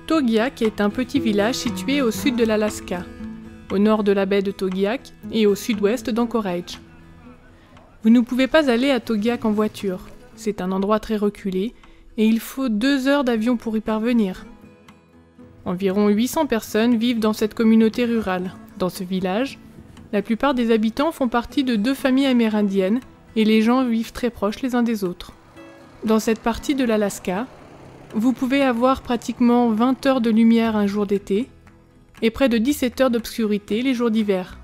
Togiak est un petit village situé au sud de l'Alaska, au nord de la baie de Togiak et au sud-ouest d'Anchorage. Vous ne pouvez pas aller à Togiak en voiture, c'est un endroit très reculé et il faut 2 heures d'avion pour y parvenir. Environ 800 personnes vivent dans cette communauté rurale. Dans ce village, la plupart des habitants font partie de 2 familles amérindiennes et les gens vivent très proches les uns des autres. Dans cette partie de l'Alaska, vous pouvez avoir pratiquement 20 heures de lumière un jour d'été et près de 17 heures d'obscurité les jours d'hiver.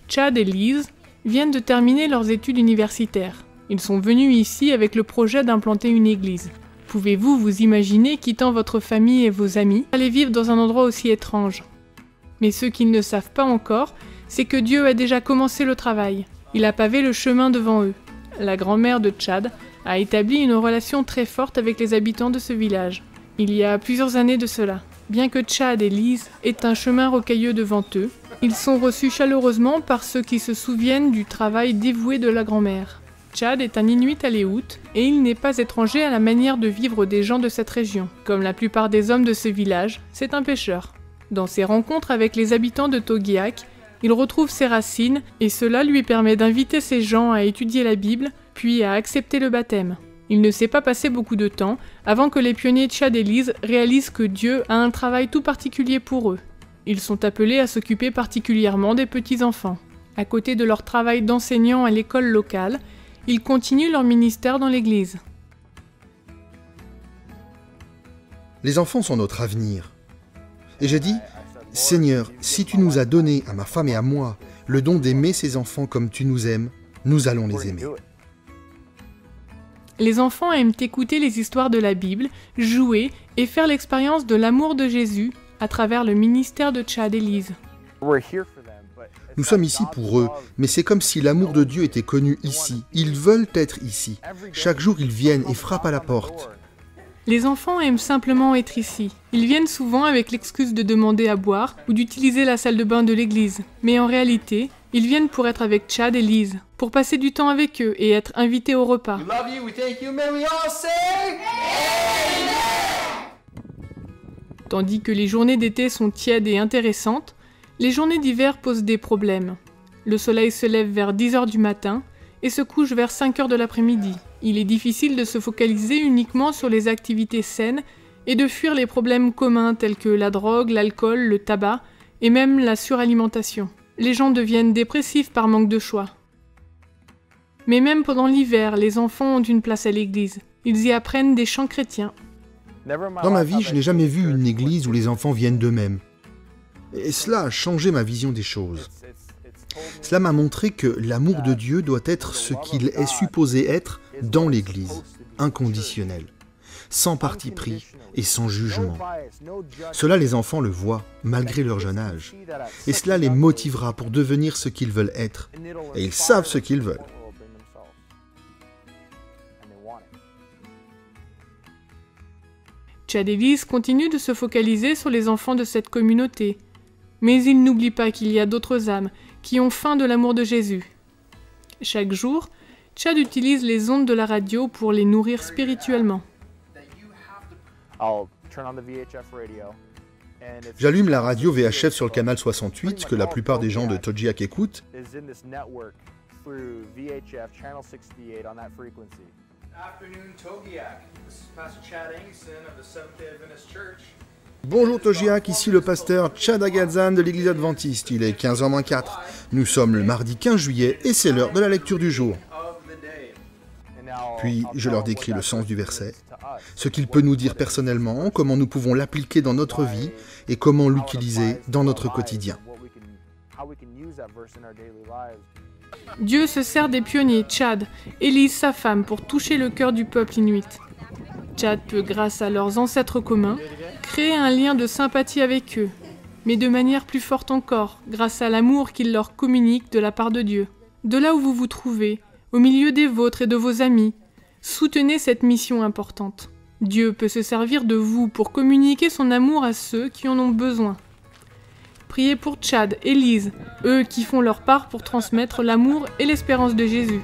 Chad et Liz viennent de terminer leurs études universitaires. Ils sont venus ici avec le projet d'implanter une église. Pouvez-vous vous imaginer quittant votre famille et vos amis, aller vivre dans un endroit aussi étrange? Mais ce qu'ils ne savent pas encore, c'est que Dieu a déjà commencé le travail. Il a pavé le chemin devant eux. La grand-mère de Chad a établi une relation très forte avec les habitants de ce village. Il y a plusieurs années de cela. Bien que Chad et Liz aient un chemin rocailleux devant eux, ils sont reçus chaleureusement par ceux qui se souviennent du travail dévoué de la grand-mère. Chad est un Inuit Aléoute et il n'est pas étranger à la manière de vivre des gens de cette région. Comme la plupart des hommes de ce village, c'est un pêcheur. Dans ses rencontres avec les habitants de Togiak, il retrouve ses racines et cela lui permet d'inviter ces gens à étudier la Bible, puis à accepter le baptême. Il ne s'est pas passé beaucoup de temps avant que les pionniers Chad et Liz réalisent que Dieu a un travail tout particulier pour eux. Ils sont appelés à s'occuper particulièrement des petits-enfants. À côté de leur travail d'enseignant à l'école locale, ils continuent leur ministère dans l'église. Les enfants sont notre avenir. Et j'ai dit, Seigneur, si tu nous as donné, à ma femme et à moi, le don d'aimer ces enfants comme tu nous aimes, nous allons les aimer. Les enfants aiment écouter les histoires de la Bible, jouer et faire l'expérience de l'amour de Jésus à travers le ministère de Chad et Liz. Nous sommes ici pour eux, mais c'est comme si l'amour de Dieu était connu ici. Ils veulent être ici. Chaque jour, ils viennent et frappent à la porte. Les enfants aiment simplement être ici. Ils viennent souvent avec l'excuse de demander à boire ou d'utiliser la salle de bain de l'église. Mais en réalité, ils viennent pour être avec Chad et Liz, pour passer du temps avec eux et être invités au repas. Tandis que les journées d'été sont tièdes et intéressantes, les journées d'hiver posent des problèmes. Le soleil se lève vers 10 h du matin et se couche vers 5 h de l'après-midi. Il est difficile de se focaliser uniquement sur les activités saines et de fuir les problèmes communs tels que la drogue, l'alcool, le tabac et même la suralimentation. Les gens deviennent dépressifs par manque de choix. Mais même pendant l'hiver, les enfants ont une place à l'église. Ils y apprennent des chants chrétiens. Dans ma vie, je n'ai jamais vu une église où les enfants viennent d'eux-mêmes. Et cela a changé ma vision des choses. Cela m'a montré que l'amour de Dieu doit être ce qu'il est supposé être dans l'Église, inconditionnel, sans parti pris et sans jugement. Cela, les enfants le voient, malgré leur jeune âge. Et cela les motivera pour devenir ce qu'ils veulent être. Et ils savent ce qu'ils veulent. Chad et Liz continuent de se focaliser sur les enfants de cette communauté. Mais ils n'oublient pas qu'il y a d'autres âmes qui ont faim de l'amour de Jésus. Chaque jour, Chad utilise les ondes de la radio pour les nourrir spirituellement. J'allume la radio VHF sur le canal 68, que la plupart des gens de Togiak écoutent. Bonjour Togiak, ici le pasteur Chad Agadzan de l'église adventiste. Il est 15h moins 4. Nous sommes le mardi 15 juillet et c'est l'heure de la lecture du jour. Puis je leur décris le sens du verset, ce qu'il peut nous dire personnellement, comment nous pouvons l'appliquer dans notre vie et comment l'utiliser dans notre quotidien. Dieu se sert des pionniers Chad et Liz, sa femme, pour toucher le cœur du peuple inuit. Chad peut, grâce à leurs ancêtres communs, créer un lien de sympathie avec eux, mais de manière plus forte encore, grâce à l'amour qu'il leur communique de la part de Dieu. De là où vous vous trouvez, au milieu des vôtres et de vos amis, soutenez cette mission importante. Dieu peut se servir de vous pour communiquer son amour à ceux qui en ont besoin. Priez pour Chad et Lise, eux qui font leur part pour transmettre l'amour et l'espérance de Jésus.